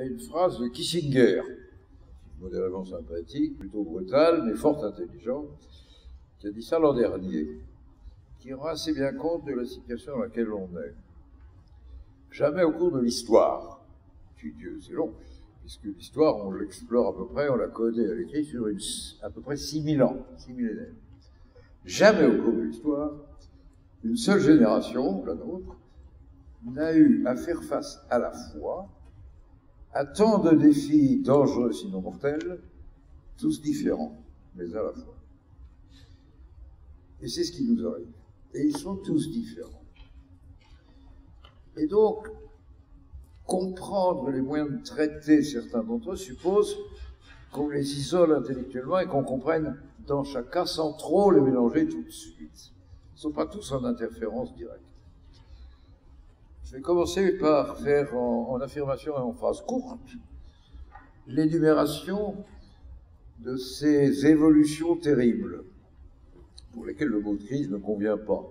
y a une phrase de Kissinger, modérément sympathique, plutôt brutale, mais fort intelligent, qui a dit ça l'an dernier, qui rend assez bien compte de la situation dans laquelle on est. Jamais au cours de l'histoire, Dieu, c'est long, puisque l'histoire, on l'explore à peu près, on la connaît, elle est écrite sur à peu près 6000 ans, 6 millénaires. Jamais au cours de l'histoire, une seule génération, la nôtre, n'a eu à faire face à la fois à tant de défis dangereux, sinon mortels, tous différents, mais à la fois. Et c'est ce qui nous arrive. Et ils sont tous différents. Et donc, comprendre les moyens de traiter certains d'entre eux suppose qu'on les isole intellectuellement et qu'on comprenne dans chaque cas sans trop les mélanger tout de suite. Ils ne sont pas tous en interférence directe. Je vais commencer par faire en affirmation et en phrase courte l'énumération de ces évolutions terribles, pour lesquelles le mot de crise ne convient pas.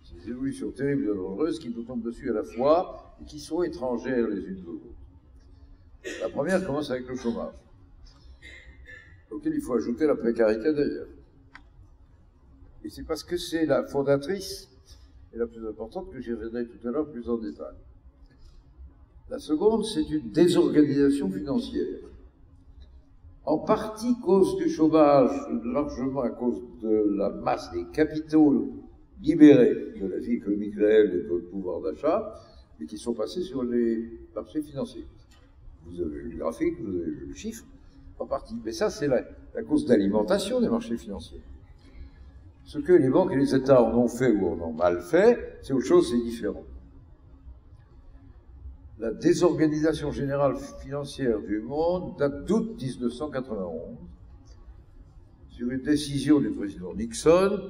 Ces évolutions terribles et dangereuses qui nous tombent dessus à la fois et qui sont étrangères les unes aux autres. La première commence avec le chômage, auquel il faut ajouter la précarité d'ailleurs. Et c'est parce que c'est la fondatrice et la plus importante que j'y reviendrai tout à l'heure plus en détail. La seconde, c'est une désorganisation financière. En partie cause du chômage, largement à cause de la masse des capitaux libérés de la vie économique réelle et de notre pouvoir d'achat, et qui sont passés sur les marchés financiers. Vous avez vu le graphique, vous avez vu le chiffre, en partie. Mais ça, c'est la cause d'alimentation des marchés financiers. Ce que les banques et les États en ont fait ou en ont mal fait, c'est autre chose, c'est différent. La désorganisation générale financière du monde date d'août 1991, sur une décision du président Nixon,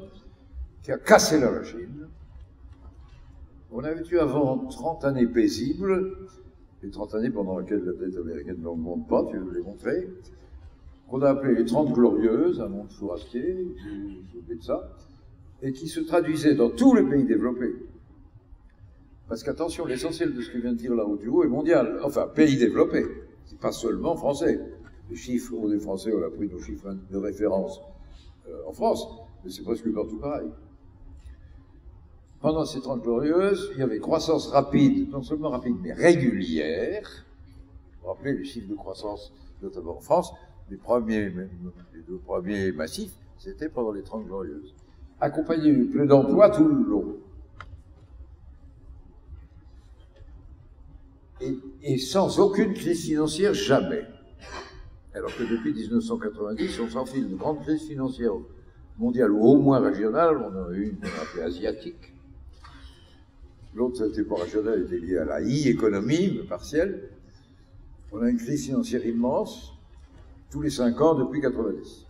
qui a cassé la machine. On avait eu avant 30 années paisibles, les 30 années pendant lesquelles la dette américaine n'augmente pas, tu veux les montrer, qu'on a appelé les 30 glorieuses, un monde fourastier, j'ai oublié de ça, et qui se traduisait dans tous les pays développés. Parce qu'attention, l'essentiel de ce que vient de dire là haut du haut est mondial, enfin, pays développés, c'est pas seulement français. Les chiffres, on est français, on a pris nos chiffres de référence en France, mais c'est presque partout pareil. Pendant ces 30 glorieuses, il y avait croissance rapide, non seulement rapide, mais régulière. Vous vous rappelez les chiffres de croissance, notamment en France, les deux premiers massifs, c'était pendant les 30 glorieuses. Accompagné du plein d'emploi tout le long. Et sans aucune crise financière, jamais. Alors que depuis 1990, on s'enfile de grandes crises financières mondiales ou au moins régionales. On en a eu une qu'on a appelée asiatique. L'autre, c'était pas régional, était lié à la économie, mais partielle. On a une crise financière immense, tous les 5 ans depuis 90.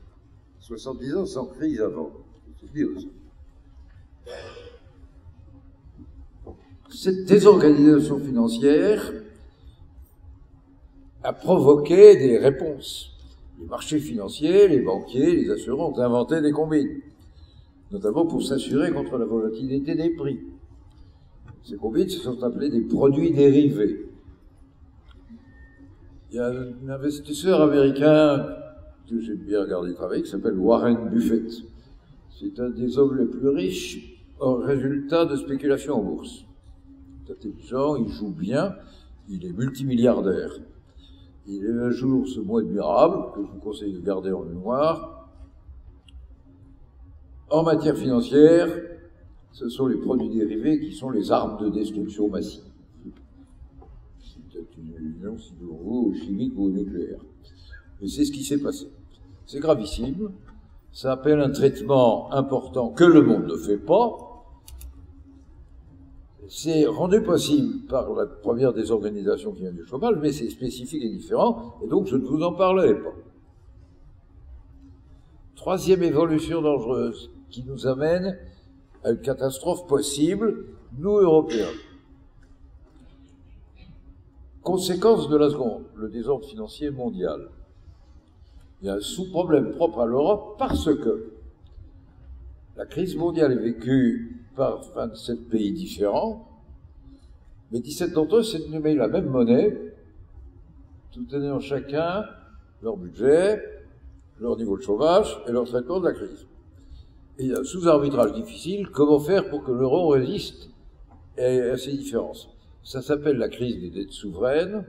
70 ans sans crise avant. C'est dire aussi. Cette désorganisation financière a provoqué des réponses. Les marchés financiers, les banquiers, les assureurs ont inventé des combines, notamment pour s'assurer contre la volatilité des prix. Ces combines se sont appelées des produits dérivés. Il y a un investisseur américain que j'ai bien regardé travailler qui s'appelle Warren Buffett. C'est un des hommes les plus riches en résultat de spéculation en bourse. Il est intelligent, il joue bien, il est multimilliardaire. Il est un jour ce mot admirable, que je vous conseille de garder en mémoire. En matière financière, ce sont les produits dérivés qui sont les armes de destruction massive. C'est peut-être une allusion, si vous voulez, au chimique ou au nucléaire. Mais c'est ce qui s'est passé. C'est gravissime. Ça appelle un traitement important que le monde ne fait pas. C'est rendu possible par la première désorganisation qui vient du chômage, mais c'est spécifique et différent, et donc je ne vous en parlerai pas. Troisième évolution dangereuse, qui nous amène à une catastrophe possible, nous Européens. Conséquence de la seconde, le désordre financier mondial. Il y a un sous-problème propre à l'Europe parce que la crise mondiale est vécue par 27 pays différents, mais 17 d'entre eux s'énumèrent la même monnaie, tout en ayant chacun leur budget, leur niveau de chômage et leur traitement de la crise. Et sous arbitrage difficile, comment faire pour que l'euro résiste à ces différences? Ça s'appelle la crise des dettes souveraines.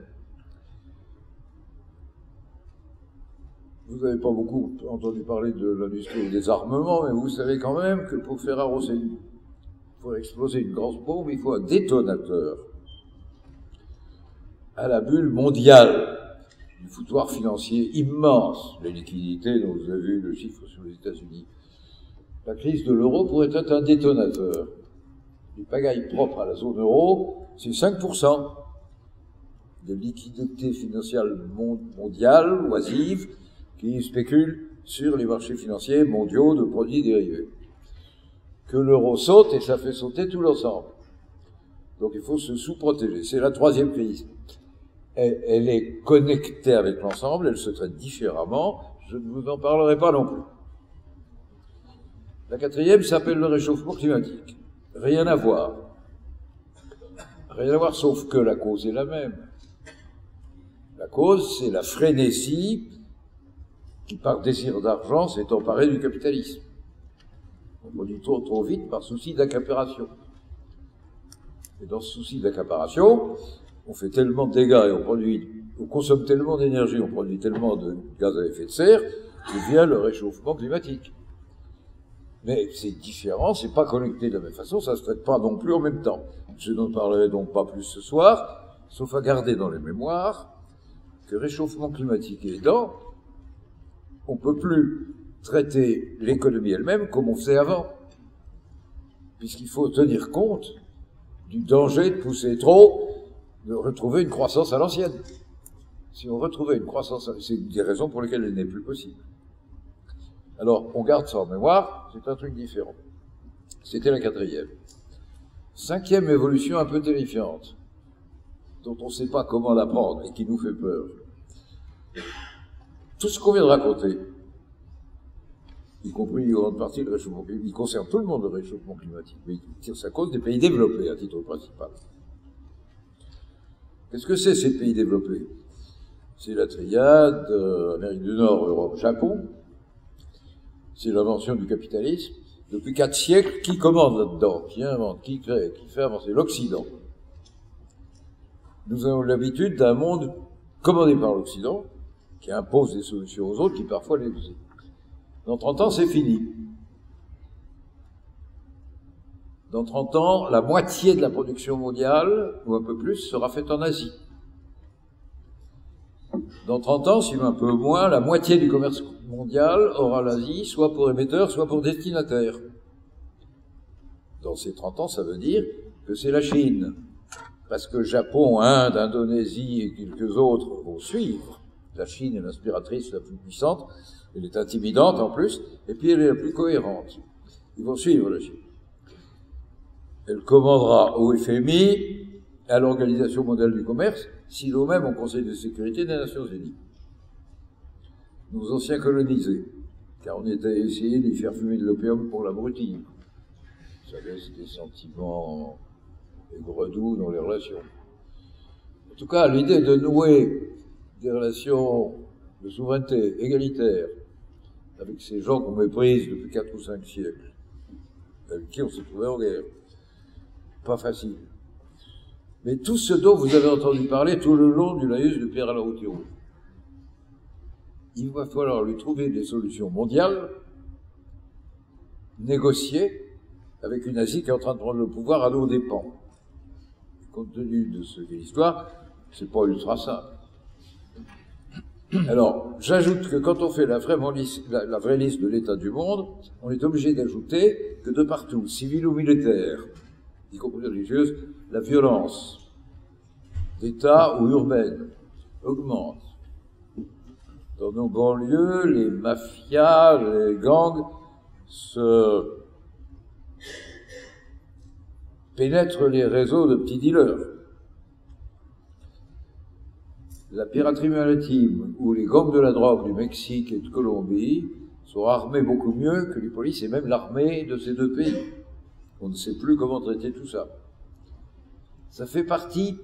Vous n'avez pas beaucoup entendu parler de l'industrie des armements, mais vous savez quand même que pour faire arroser, pour exploser une grosse bombe, il faut un détonateur à la bulle mondiale du foutoir financier immense, les liquidités dont vous avez vu le chiffre sur les États-Unis. La crise de l'euro pourrait être un détonateur. Les pagailles propres à la zone euro, c'est 5% de liquidités financières mondiales, oisives, qui spéculent sur les marchés financiers mondiaux de produits dérivés. Que l'euro saute, et ça fait sauter tout l'ensemble. Donc il faut se sous-protéger. C'est la troisième crise. Elle est connectée avec l'ensemble, elle se traite différemment. Je ne vous en parlerai pas non plus. La quatrième s'appelle le réchauffement climatique. Rien à voir. Rien à voir, sauf que la cause est la même. La cause, c'est la frénésie qui, par désir d'argent, s'est emparée du capitalisme. On produit trop vite par souci d'accaparation. Et dans ce souci d'accaparation, on fait tellement de dégâts et on consomme tellement d'énergie, on produit tellement de gaz à effet de serre, qu'il vient le réchauffement climatique. Mais c'est différent, c'est pas connecté de la même façon, ça se traite pas non plus en même temps. Je n'en parlerai donc pas plus ce soir, sauf à garder dans les mémoires que réchauffement climatique aidant, on peut plus traiter l'économie elle-même comme on faisait avant. Puisqu'il faut tenir compte du danger de pousser trop, de retrouver une croissance à l'ancienne. Si on retrouvait une croissance, c'est des raisons pour lesquelles elle n'est plus possible. Alors, on garde ça en mémoire, c'est un truc différent. C'était la quatrième. Cinquième évolution un peu terrifiante, dont on ne sait pas comment la prendre et qui nous fait peur. Tout ce qu'on vient de raconter, y compris une grande partie du réchauffement climatique, il concerne tout le monde le réchauffement climatique, mais il tire sa cause des pays développés à titre principal. Qu'est-ce que c'est ces pays développés? C'est la triade, Amérique du Nord, Europe, Japon. C'est l'invention du capitalisme. Depuis 4 siècles, qui commande là-dedans? Qui invente? Qui crée? Qui fait avancer? L'Occident. Nous avons l'habitude d'un monde commandé par l'Occident, qui impose des solutions aux autres, qui parfois les usent. Dans 30 ans, c'est fini. Dans 30 ans, la moitié de la production mondiale, ou un peu plus, sera faite en Asie. Dans 30 ans, si un peu moins, la moitié du commerce mondial aura l'Asie, soit pour émetteurs, soit pour destinataires. Dans ces 30 ans, ça veut dire que c'est la Chine. Parce que Japon, Inde, Indonésie et quelques autres vont suivre. La Chine est l'inspiratrice la plus puissante, elle est intimidante en plus, et puis elle est la plus cohérente. Ils vont suivre la Chine. Elle commandera au FMI, à l'Organisation mondiale du commerce, si nous-mêmes au Conseil de sécurité des Nations Unies. Nos anciens colonisés, car on était essayé d'y faire fumer de l'opium pour l'abrutir. Ça laisse des sentiments aigre-doux dans les relations. En tout cas, l'idée de nouer des relations de souveraineté égalitaire avec ces gens qu'on méprise depuis 4 ou 5 siècles, avec qui on s'est trouvé en guerre, pas facile. Mais tout ce dont vous avez entendu parler tout le long du laïus de Pierre Alain Routirou, il va falloir lui trouver des solutions mondiales, négocier avec une Asie qui est en train de prendre le pouvoir à nos dépens. Compte tenu de ce qu'est l'histoire, c'est pas ultra simple. Alors, j'ajoute que quand on fait la vraie liste de l'état du monde, on est obligé d'ajouter que de partout, civil ou militaire, y compris religieuse, la violence d'État ou urbaine augmente. Dans nos banlieues, les mafias, les gangs pénètrent les réseaux de petits dealers. La piraterie maritime ou les gangs de la drogue du Mexique et de Colombie sont armés beaucoup mieux que les polices et même l'armée de ces deux pays. On ne sait plus comment traiter tout ça. Ça fait partie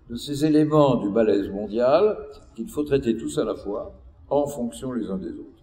de ces éléments du malaise mondial qu'il faut traiter tous à la fois, en fonction les uns des autres.